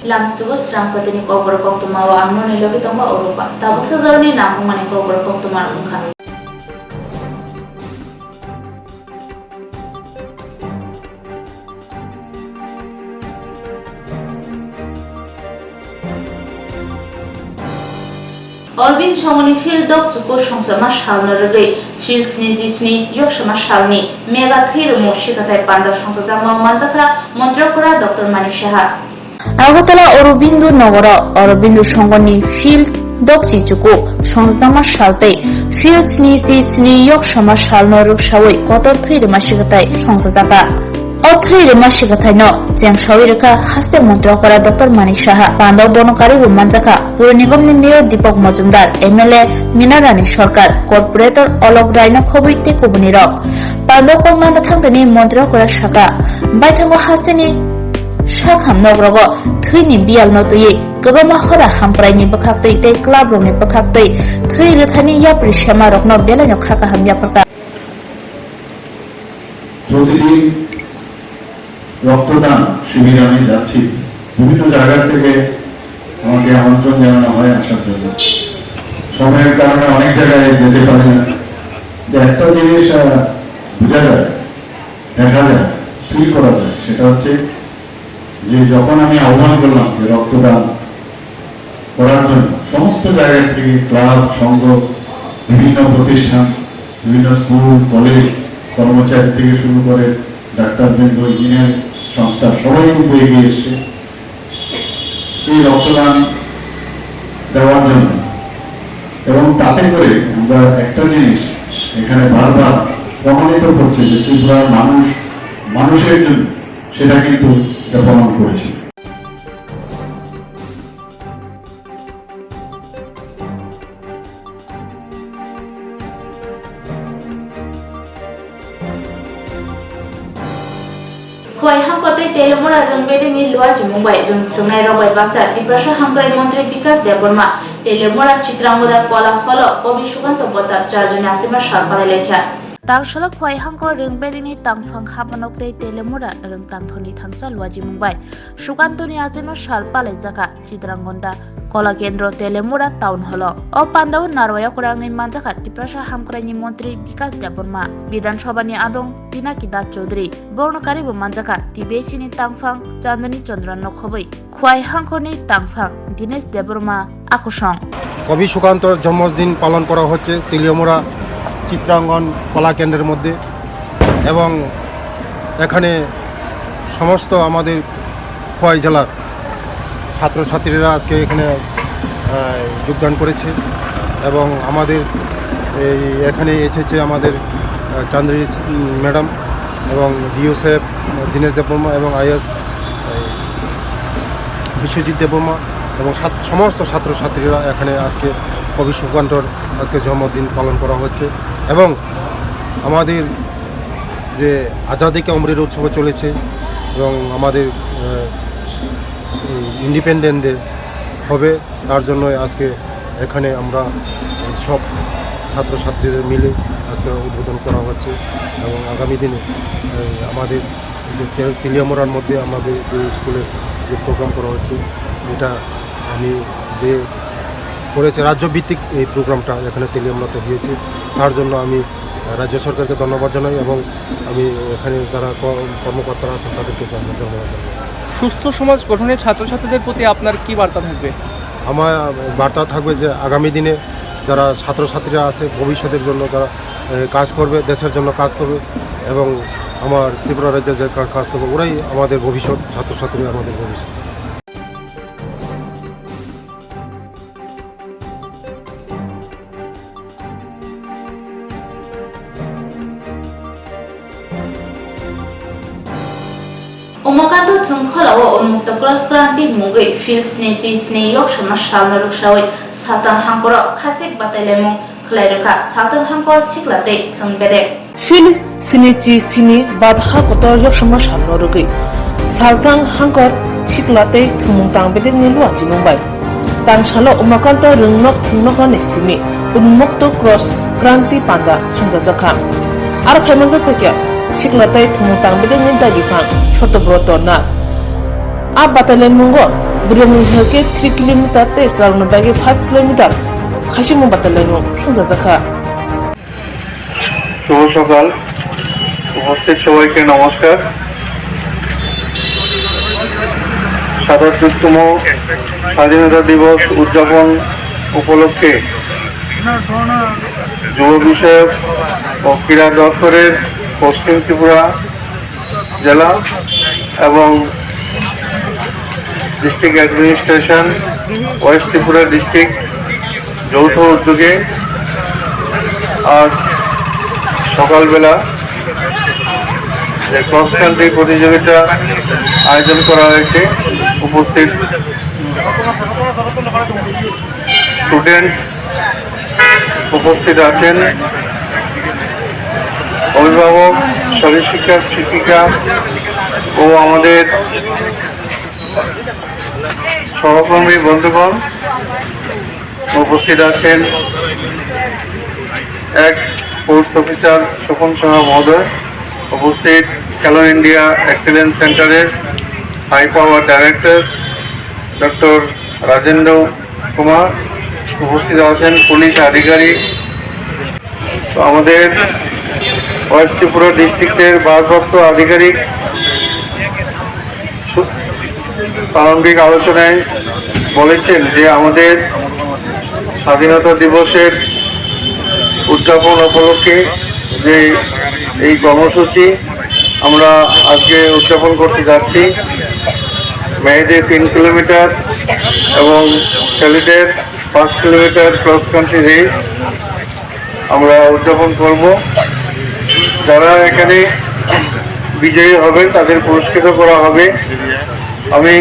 Lamsugo strang satini kobor koktumawa angno nilogi tonga Europa. Tabaksa zorni nakung mani kobor koktumar ungka. Orbin Chomoni Field Dog Zuko Shongsama Shalna Rugay, Field Snizisni, Yokshama Shalni, Mega Thirumo Shikatai Panda Shongsama Manzaka, Montreal Dr. Manishaha. Agartala Aurobindo Nagar Aurobindo সংগনি field দকচি চুকু সংস্থামা সালতে field স্নি ইয়ক সমা সাল নরুক সাওই কতর থৈ মাসিকতাই সংস্থাজাকা অথৈ মাসিকতাই ন জেং সাওই রেখা হাস্তে মন্ত্র করা ডক্টর মানিক সাহা পান্ডব বনকারী রুমানজাকা পুর নিগমনি মেয়র দীপক মজুমদার এমএলএ মিনা রানী সরকার কর্পোরেটর অলক রায়না খবইতে কুবনি রক পান্ডব কংনানা থাংতনি মন্ত্র করা শাখা বাইথাঙ্গ হাস্তেনি Shakham Nogrogo, Twini Bial Notuye, Gobama Hora Hampraini Bakakte, Club Room Bakakte, Three Ritani Yapri Shamarok no Belano Kakaham Yapaka. প্রতিদিন রক্তদান শিবিরে আমি যাচ্ছি বিভিন্ন জায়গা থেকে আমাকে আমন্ত্রণ জানানো হয় আসার জন্য সময়ের কারণে অনেক জায়গায় যেতে পারি না একটা জিনিস বোঝা যায় দেখা যায় ফিল করা যায় সেটা হচ্ছে যে যখন আমি আহ্বান করলাম যে রক্তদান করার জন্য সমস্ত জায়গা থেকে ক্লাব সংঘ বিভিন্ন প্রতিষ্ঠান বিভিন্ন স্কুল কলেজ কর্মচারী থেকে শুরু করে ডাক্তারবৃন্দ ইঞ্জিনিয়ার সংস্থা সবাই কিন্তু এগিয়ে এসছে এই রক্তদান দেওয়ার জন্য এবং তাতে করে আমরা একটা জিনিস এখানে বারবার প্রমাণিত করছে যে ত্রিপুরার মানুষের জন্য সেটা কিন্তু এটা প্রমাণ করেছে Khoi Hamkortai Telemura Rangbedi ni Luaji Mumbai Rung Sungai Robai Baksa Tiprasha Hamkrai Mantri Bikas Deborma Telemura Chitrangoda Kola Holo Kobi Shukanto Bota Charjuni Asima Sharpare Lekha Tangshalo khwai hangko ringbedini tangphang habanokte telemura rung tangthoni thangcha luaji mumbai sukantoni azino shalpale jaka chitrangonda kola kendro telemura town holo o pandau narwaya kurangi manjaka tiprasha hamkrani mantri bikas deborma bidan sabhani adong pinaki da chaudhary bornokari bo manjaka tibesini tangphang chandani chandran nokhobai khwai hangkoni tangphang dinesh deborma akosong কবি সুকান্তর জন্মদিন পালন করা হচ্ছে তেলিয়ামুড়া চিত্রাঙ্গন কলা কেন্দ্রের মধ্যে এবং এখানে সমস্ত আমাদের খোয়াই জেলার ছাত্রছাত্রীরা আজকে এখানে যোগদান করেছে এবং আমাদের এখানে এসেছে আমাদের চান্দ্রী ম্যাডাম এবং ডিও সাহেব দীনেশ দেববর্মা এবং আইএস বিশ্বজিৎ দেববর্মা এবং সমস্ত ছাত্রছাত্রীরা এখানে আজকে কবি সুকান্তর আজকে জন্মদিন পালন করা হচ্ছে এবং আমাদের যে আজাদি কে অমৃত উৎসব চলেছে এবং আমাদের ইন্ডিপেন্ডেন্ট ডে হবে তার জন্য আজকে এখানে আমরা সব ছাত্রছাত্রীদের মিলে আজকে উদ্বোধন করা হচ্ছে এবং আগামী দিনে আমাদের যে তেলিয়ামুড়ার মধ্যে আমাদের যে স্কুলে যে প্রোগ্রাম করা হচ্ছে এটা আমি যে করেছে রাজ্যভিত্তিক এই প্রোগ্রামটা এখানে তেলিয়ামুড়াতে হয়েছে তার জন্য আমি রাজ্য সরকারকে ধন্যবাদ জানাই এবং আমি এখানে যারা কর্মকর্তারা আছেন তাদেরকে ধন্যবাদ জানাই। সুস্থ সমাজ গঠনের ছাত্রছাত্রীদের প্রতি আপনার কি বার্তা থাকবে? আমার বার্তা থাকবে যে আগামী দিনে যারা ছাত্রছাত্রীরা আছে ভবিষ্যতের জন্য যারা কাজ করবে দেশের জন্য কাজ করবে এবং আমার ত্রিপুরা রাজ্যে যে কাজ করবে ওরাই আমাদের ভবিষ্যৎ ছাত্রছাত্রী আমাদের ভবিষ্যৎ। Umakanto Thungkholawo Unmukta Cross Kranti Mungai Field Sni Yok Shama Shalna Rukshawi Satang Hankoro Khatsik Batalemung Khlairaka Satang Hankor Siklate Thungbede Field Sni Badha Kotor Yok Shama Shalna Rukai Satang Hankor Siklate Thumungtang Bede Niluaji Mumbai Tangshalo Umakanto Rungnok Thungnokon Istimi Unmukta Cross Kranti Panda Sunjajaka Ar Phaimanja Theke Siklate Thumungtang Bede Nindagi Phang Shotobroto Na ab batalen mungo bure munghake 3 kilometer te salno bage 5 kilometer khashimu batalen mo sunja zakha শুভ সকাল, উপস্থিত সবাইকে নমস্কার। ৭৭তম স্বাধীনতা দিবস উদযাপন উপলক্ষে যুব বিষয়ক ও ক্রীড়া দপ্তরের পশ্চিম ত্রিপুরা জেলা এবং district administration West Tripura district যৌথ উদ্যোগে আজ সকালবেলা যে ক্রস কান্ট্রি প্রতিযোগিতা আয়োজন করা হয়েছে, উপস্থিত স্টুডেন্টস উপস্থিত আছেন, অভিভাবক, শরীর শিক্ষক, শিক্ষিকা ও আমাদের সহকর্মী বন্ধুগণ উপস্থিত আছেন, ex sports officer Swapan Saha মহোদয়, উপস্থিত খেলো ইন্ডিয়া এক্সেলেন্স সেন্টারের high power director doctor Rajendra Kumar, উপস্থিত আছেন পুলিশ আধিকারিক, আমাদের ওয়েস্ট ত্রিপুরা ডিস্ট্রিক্টের ভারপ্রাপ্ত আধিকারিক। প্রারম্ভিক আলোচনায় বলেছেন যে আমাদের স্বাধীনতা দিবসের উদযাপন উপলক্ষে যে এই কর্মসূচি আমরা আজকে উদযাপন করতে যাচ্ছি, মেয়েদের 3 কিলোমিটার এবং ছেলেদের 5 কিলোমিটার ক্রস কান্ট্রি রেস আমরা উদযাপন করব। যারা এখানে বিজয়ী হবে তাদের পুরস্কৃত করা হবে। আমি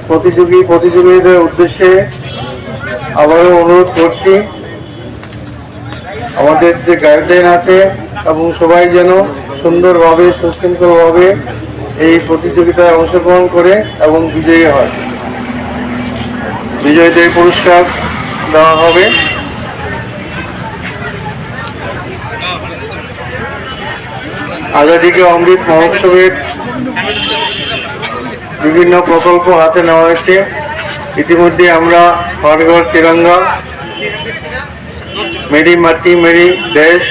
প্রতিযোগীদের উদ্দেশ্যে আবারও অনুরোধ করছি, আমাদের যে গাইডলাইন আছে এবং সবাই যেন সুন্দরভাবে সুশৃঙ্খলভাবে এই প্রতিযোগিতায় অংশগ্রহণ করে এবং বিজয়ী হয়। বিজয়ীদের পুরস্কার দেওয়া হবে। আজাদী কে অমৃত মহোৎসবের বিভিন্ন প্রকল্প হাতে নেওয়া হয়েছে। ইতিমধ্যে আমরা হর ঘর তিরঙ্গা, মেরি মাটি মেরি দেশ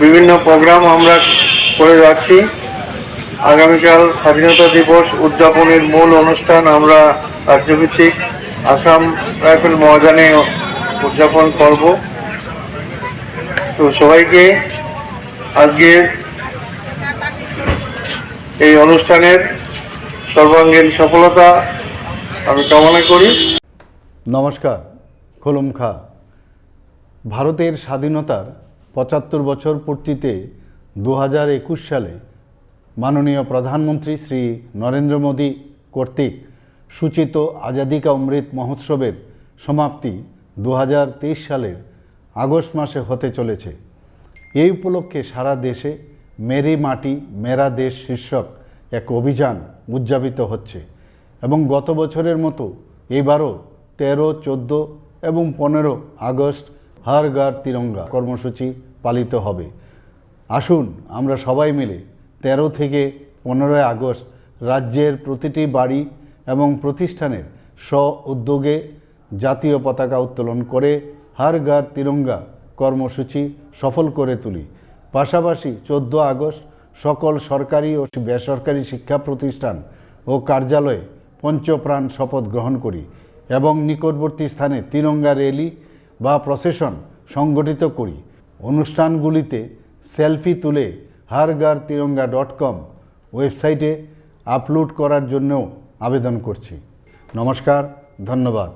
বিভিন্ন প্রোগ্রাম আমরা করে যাচ্ছি। আগামীকাল স্বাধীনতা দিবস উদযাপনের মূল অনুষ্ঠান আমরা রাজ্যভিত্তিক আসাম রাইফেল ময়দানে উদযাপন করব। তো সবাইকে আজকের এই অনুষ্ঠানের সর্বাঙ্গীন সফলতা আমি কামনা করি। নমস্কার, খুলুমখা। ভারতের স্বাধীনতার ৭৫ বছর পূর্তিতে ২০২১ সালে মাননীয় প্রধানমন্ত্রী শ্রী নরেন্দ্র মোদী কর্তৃক সূচিত আজাদী কা অমৃত মহোৎসবের সমাপ্তি ২০২৩ সালের আগস্ট মাসে হতে চলেছে। এই উপলক্ষে সারা দেশে মেরি মাটি মেরা দেশ শীর্ষক এক অভিযান উদযাপিত হচ্ছে এবং গত বছরের মতো এবারও 13, 14 এবং 15 আগস্ট হর ঘর তিরঙ্গা কর্মসূচি পালিত হবে। আসুন আমরা সবাই মিলে 13 থেকে 15 আগস্ট রাজ্যের প্রতিটি বাড়ি এবং প্রতিষ্ঠানের স্ব উদ্যোগে জাতীয় পতাকা উত্তোলন করে হর ঘর তিরঙ্গা কর্মসূচি সফল করে তুলি। পাশাপাশি 14 আগস্ট সকল সরকারি ও বেসরকারি শিক্ষা প্রতিষ্ঠান ও কার্যালয়ে পঞ্চপ্রাণ শপথ গ্রহণ করি এবং নিকটবর্তী স্থানে তিরঙ্গা র্যালি বা প্রসেশন সংগঠিত করি। অনুষ্ঠানগুলিতে সেলফি তুলে harghar-tiranga.com ওয়েবসাইটে আপলোড করার জন্যও আবেদন করছি। নমস্কার, ধন্যবাদ।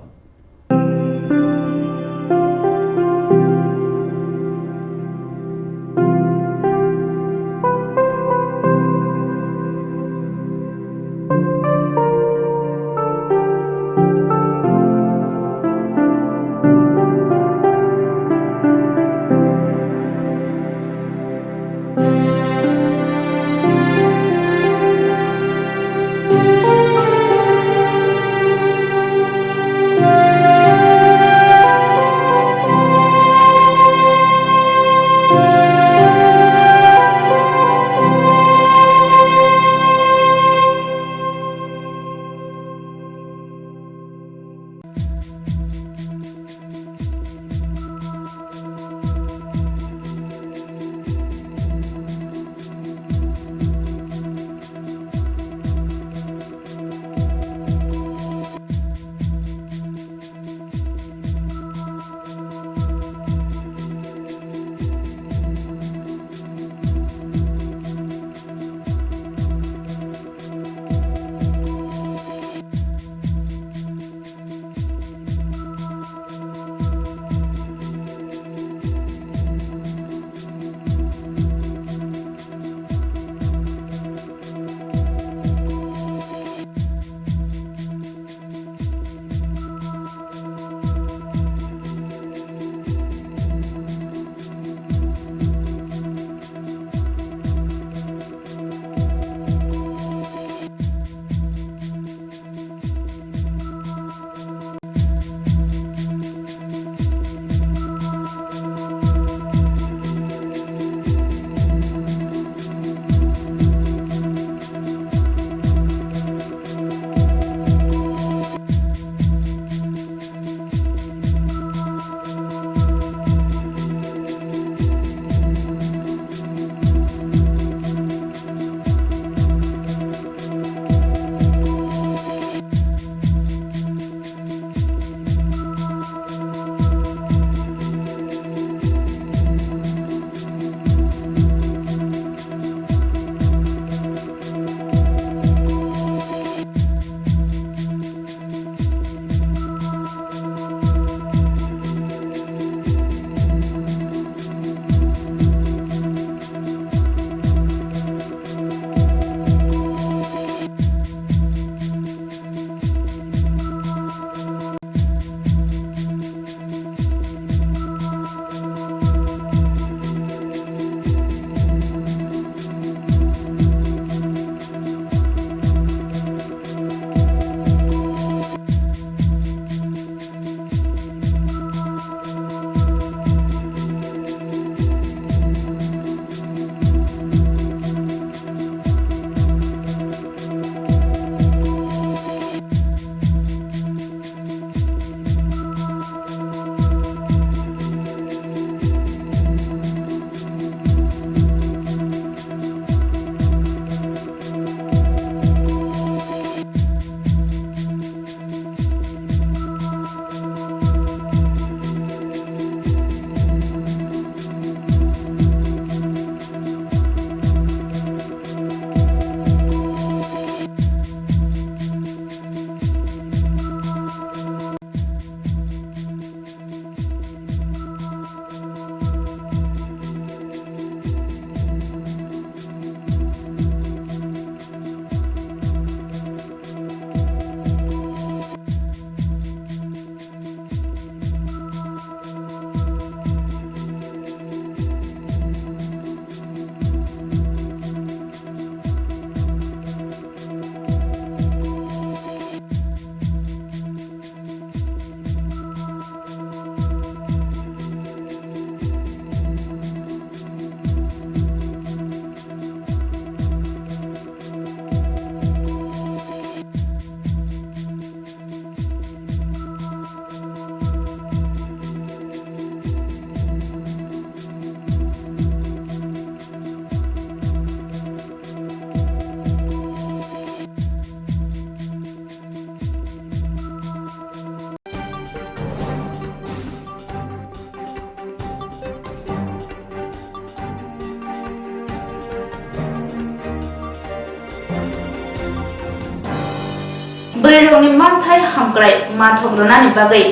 বৈরংনি মানথাই হামক্রাই মানথগ্রনানি বাগৈ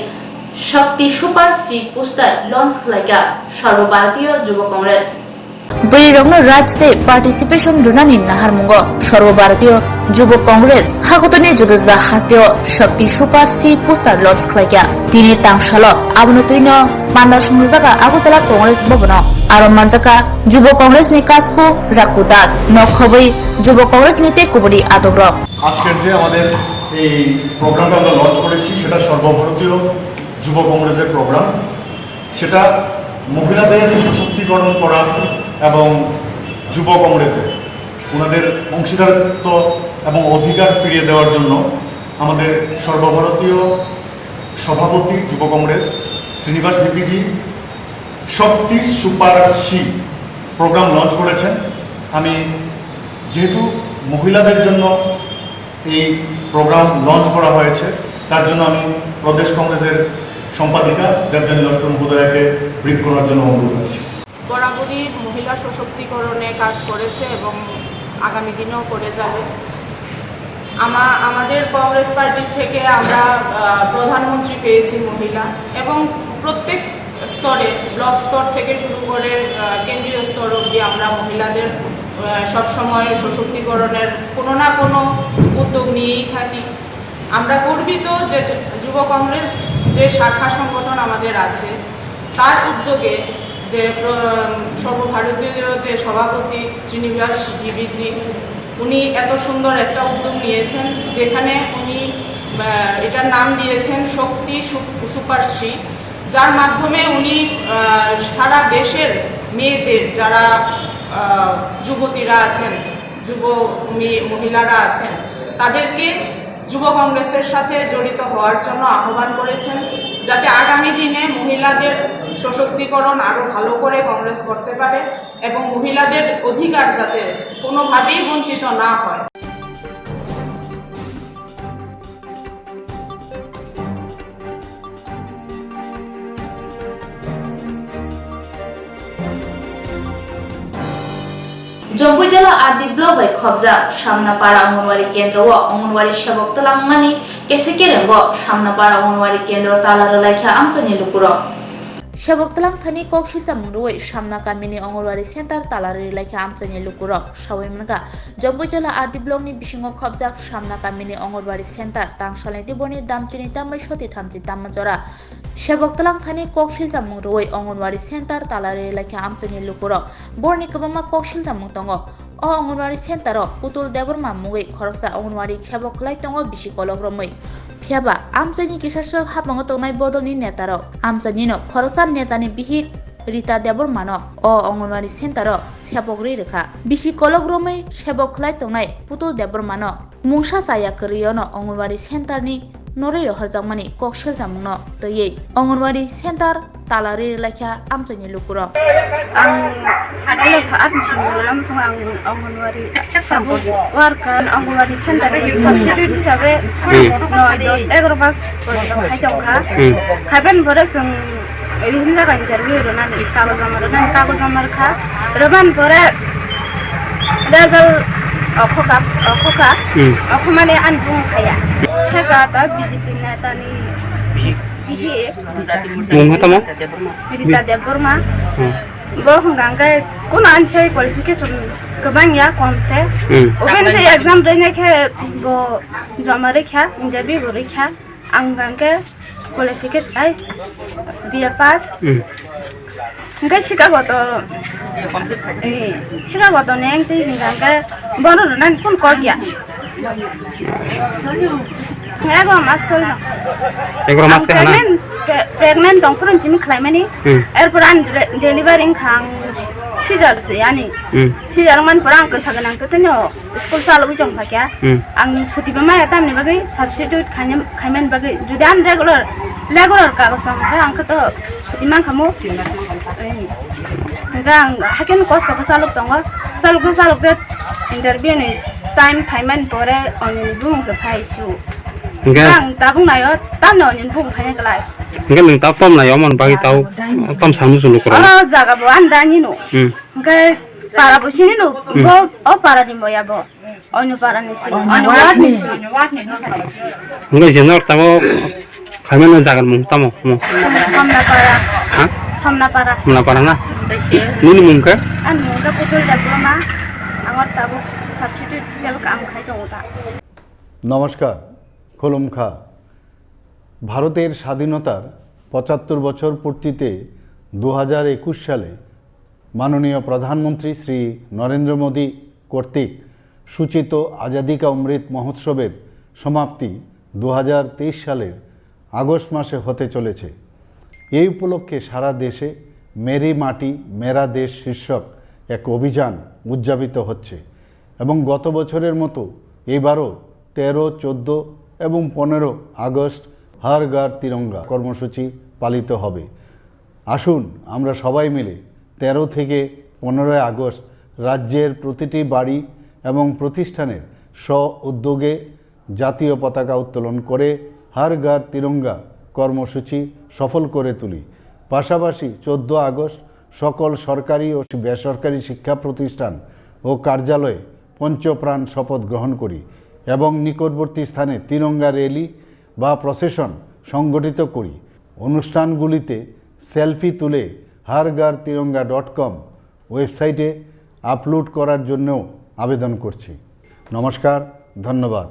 শক্তি সুপার সি পোস্টার লঞ্চ খালাইকা সর্বভারতীয় যুব কংগ্রেস বৈরগ্ন রাজ্যে পার্টিসিপেশন রুনানি নাহারমুঙ্গ সর্বভারতীয় যুব কংগ্রেস হাগতনি জুদা জুদা হাস্তীয় শক্তি সুপার সি পোস্টার লঞ্চ খালাইকা তিনি তাংশাল আবনতৈন মান্দা সংজাকা আগরতলা কংগ্রেস ভবন আর মানজাকা যুব কংগ্রেস নি কাজকু রাকুদাত নখবই যুব কংগ্রেস নিতে কুবড়ি আদগ্র আজকের যে আমাদের এই প্রোগ্রামটা আমরা লঞ্চ করেছি সেটা সর্বভারতীয় যুব কংগ্রেসের প্রোগ্রাম। সেটা মহিলাদের সশক্তিকরণ করা এবং যুব কংগ্রেসে ওনাদের অংশীদারত্ব এবং অধিকার ফিরিয়ে দেওয়ার জন্য আমাদের সর্বভারতীয় সভাপতি যুব কংগ্রেস শ্রীনিবাস ভিপিজি শক্তি সুপার সি প্রোগ্রাম লঞ্চ করেছেন। আমি যেহেতু মহিলাদের জন্য এই প্রোগ্রাম লঞ্চ করা হয়েছে তার জন্য আমি প্রদেশ কংগ্রেসের সম্পাদিকা দেবযানী লস্কর মহোদয়াকে ব্রিফ করার জন্য অনুরোধ করছি। বরাবরই মহিলা সশক্তিকরণে কাজ করেছে এবং আগামী দিনেও করে যাবে। আমাদের কংগ্রেস পার্টির থেকে আমরা প্রধানমন্ত্রী পেয়েছি মহিলা, এবং প্রত্যেক স্তরে ব্লক স্তর থেকে শুরু করে কেন্দ্রীয় স্তর অবধি আমরা মহিলাদের সবসময় সশক্তিকরণের কোনো না কোনো উদ্যোগ নিয়েই থাকি। আমরা গর্বিত যে যুব কংগ্রেস যে শাখা সংগঠন আমাদের আছে তার উদ্যোগে যে সর্বভারতীয় যে সভাপতি শ্রীনিবাস ভিপিজি উনি এত সুন্দর একটা উদ্যোগ নিয়েছেন, যেখানে উনি এটার নাম দিয়েছেন শক্তি সুপার সি, যার মাধ্যমে উনি সারা দেশের মেয়েদের যারা যুবতীরা আছেন, যুব মহিলারা আছেন, তাদেরকে যুব কংগ্রেসের সাথে জড়িত হওয়ার জন্য আহ্বান করেছেন, যাতে আগামী দিনে মহিলাদের সশক্তিকরণ আরও ভালো করে কংগ্রেস করতে পারে এবং মহিলাদের অধিকার যাতে কোনোভাবেই বঞ্চিত না হয়। জম্পুই জেলা আরদি ব্লক বাই খবজা সামনাপাড়া অঙ্গনওয়াড়ি কেন্দ্র ও অঙ্গনওয়াড়ি সেবক তলাংমানি কেসিকেরেঙ্গ সামনাপাড়া অঙ্গনওয়াড়ি কেন্দ্র তালার লাইখা আমচনি লুকুর সেবক তলাং থানি কক্সি চামুরুই সামনা কামিনি অঙ্গনওয়াড়ি সেন্টার তালারি লাইখা আমচনি লুকুর সাওয়েমনগা জম্পুই জেলা আরদি ব্লকনি বিসিঙ্গ খবজা সামনা কামিনি অঙ্গনওয়াড়ি সেন্টার তাংশালাই দিবনি দামচিনি তামাই সতি থামচি তামজরা সেবক তলাং থানি কক্সিল চামুং রুই অঙ্গনওয়াড়ি সেন্টার তালারি লাইখা আমচনি লুকুর বর্নি কবমা কক্সিল চামুং দङ অ অঙ্গনওয়াড়ি সেন্টার পুতুল দেবরমা মুগৈ খরকসা অঙ্গনওয়াড়ি সেবক লাই দङ বিসি কলগ্রমৈ ফিয়াবা আমচনি কিসাসক হাবঙ্গ তংনাই বদলনি নেতার আমচনি ন খরকসা নেতানি বিহি রিতা দেবরমান অ অঙ্গনওয়াড়ি সেন্টার সেবক রি রেখা বিসি কলগ্রমৈ সেবক লাই দংনাই পুতুল দেবরমান মুংসা সায়া করিয়ন অঙ্গনওয়াড়ি সেন্টারনি নরে হরজাংমানি কক্সিল জামুং ন তयै অঙ্গনওয়াড়ি সেন্টার তালারি লাইখা আমচনি লুকুর ang ada saat langsung anggawari warkan anggawari center substitute hisabe no 11 pas haijongkha khaiben pore जों इहिना का इंटरव्यू रोनानि कागज amar kha roban pore result okoka okomane anbung khaya sega ta BJP netani Rita Deborma bohong gangga kono anche qualification kabang ya komse open the exam dene ke bo jamare kha interview bore kha angangge qualification ai BA pass ngai shikagoto shikagoto neng ti gangga bono nan phone call gya ego masoi no ego mas ke hana pregnant dong purun jimi khlaimani erpor an delivering khang sijar se yani sijar man porang ke saganang tetenyo school salu jong phakya ang suti bama yatam ni bagai substitute khaimen bagai judi an regular ka gosam ang khato suti man khamu gang haken kosto ka saluk tongo saluk de interview ni time payment pore on bung sa phai su gang tabung nayo tano nin bung phai kalai Enggak minta pom lah ya mon bagi tahu pom samu sulu kurang. Oh jaga bo anda ni no. Enggak para bo sini no. Bo para di mo ya bo. Onyo para ni sini. Onyo wat ni sini. Nggak jenor tamo kami na jagan mung tamo mo. Samna para. Ha? Samna para. Mana para na? Nini mung ka? Anu da putul diploma. Amar tabu substitute jalo kaam khai to uta. নমস্কার, খোলম খা। ভারতের স্বাধীনতার ৭৫ বছর পূর্তিতে ২০২১ সালে মাননীয় প্রধানমন্ত্রী শ্রী নরেন্দ্র মোদী কর্তৃক সূচিত আজাদি কা অমৃত মহোৎসবের সমাপ্তি ২০২৩ সালের আগস্ট মাসে হতে চলেছে। এই উপলক্ষে সারা দেশে মেরি মাটি মেরা দেশ শীর্ষক এক অভিযান উদযাপিত হচ্ছে এবং গত বছরের মতো এবারও 13, 14 এবং 15 আগস্ট হর ঘর তিরঙ্গা কর্মসূচি পালিত হবে। আসুন আমরা সবাই মিলে 13 থেকে 15 আগস্ট রাজ্যের প্রতিটি বাড়ি এবং প্রতিষ্ঠানের স্ব উদ্যোগে জাতীয় পতাকা উত্তোলন করে হর ঘর তিরঙ্গা কর্মসূচি সফল করে তুলি। পাশাপাশি 14 আগস্ট সকল সরকারি ও বেসরকারি শিক্ষা প্রতিষ্ঠান ও কার্যালয়ে পঞ্চপ্রাণ শপথ গ্রহণ করি এবং নিকটবর্তী স্থানে তিরঙ্গা র্যালি বা প্রসেশন সংগঠিত করি। অনুষ্ঠানগুলিতে সেলফি তুলে harghar-tiranga.com ওয়েবসাইটে আপলোড করার জন্যও আবেদন করছি। নমস্কার, ধন্যবাদ।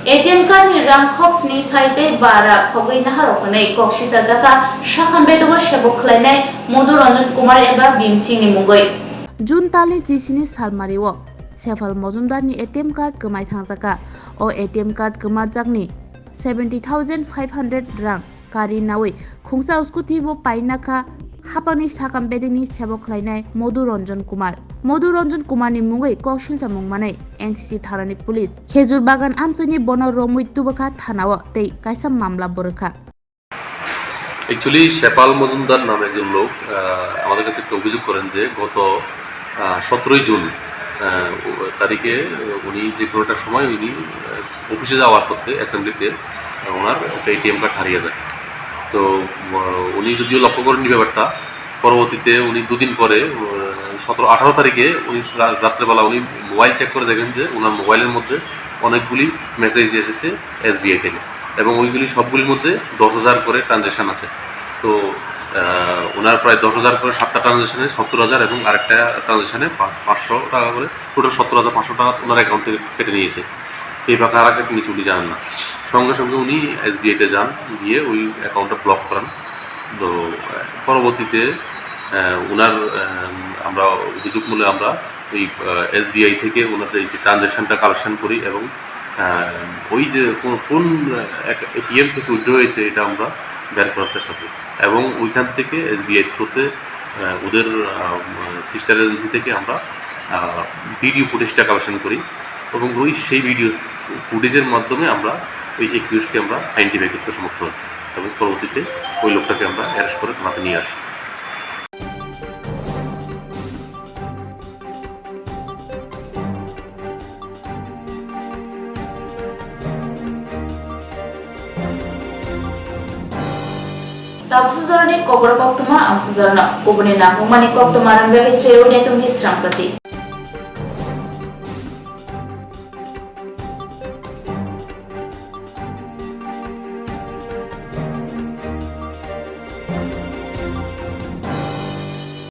ATM card ni rang khoks ni saite bara khogoi naharo khanai koksita jaka shakham bedogo sebok khlainai Modu Ranjan Kumar eba Bhim Singh ni mungoi Jun tali jisini salmariwo Sefal Mojumdar ni ATM card kemai thangjaka o ATM card kemarjakni 70,500 rang kari nawi khungsa uskuti bo painaka hapani sakam bedini sebok khlainai Modu Ranjan Kumar ni mungoi koksil jamung manai NCC thanani police Khejur Bagan Amchini bono romui tubaka thanao tei kaisa মামলা Barkha actually শেপাল Majumdar নামে একজন লোক আমাদের কাছে একটা অভিযোগ করেন যে গত 17 জুন তারিখে উনি যে কোনোটা সময় উনি অফিসে যাওয়ার পথে অ্যাসেম্বলিতে ওনার একটা এটিএম কার্ড হারিয়ে যায় তো উনি যদিও লক্ষ্য করেননি ব্যাপারটা পরবর্তীতে উনি দুদিন পরে 17-18 তারিখে উনি রাত্রেবেলা উনি মোবাইল চেক করে দেখেন যে ওনার মোবাইলের মধ্যে অনেকগুলি মেসেজ এসেছে SBI থেকে এবং ওইগুলি সবগুলির মধ্যে 10,000 করে ট্রানজ্যাকশান আছে তো ওনার প্রায় 10,000 করে 7টা ট্রানজ্যাকশানে 70,000 এবং আরেকটা ট্রানজ্যাকশানে 500 টাকা করে টোটাল 70,500 টাকা ওনার অ্যাকাউন্ট থেকে কেটে নিয়েছে এই টাকা আর কেটে নিচে উনি জানেন না সঙ্গে সঙ্গে উনি SBI-তে যান গিয়ে ওই অ্যাকাউন্টটা ব্লক করান তো পরবর্তীতে ওনার আমরা অভিযোগ মূলে আমরা ওই SBI থেকে ওনাদের এই যে ট্রানজ্যাকশানটা কালেকশন করি এবং ওই যে কোন ATM থেকে উইথড্র হয়েছে এটা আমরা বের করার চেষ্টা করি এবং ওইখান থেকে SBI থ্রুতে ওদের সিস্টার এজেন্সি থেকে আমরা ভিডিও ফুটেজটা কালেকশন করি এবং ওই সেই ভিডিও ফুটেজের মাধ্যমে আমরা ওই একিউজকে আমরা আইডেন্টিফাই করতে সমর্থ হই এবং পরবর্তীতে ওই লোকটাকে আমরা অ্যারেস্ট করে থানাতে নিয়ে আসি Tabsuzarani kobra koktuma amsuzarna kubuni na humani koktuma ranbege cheyo netung di strangsati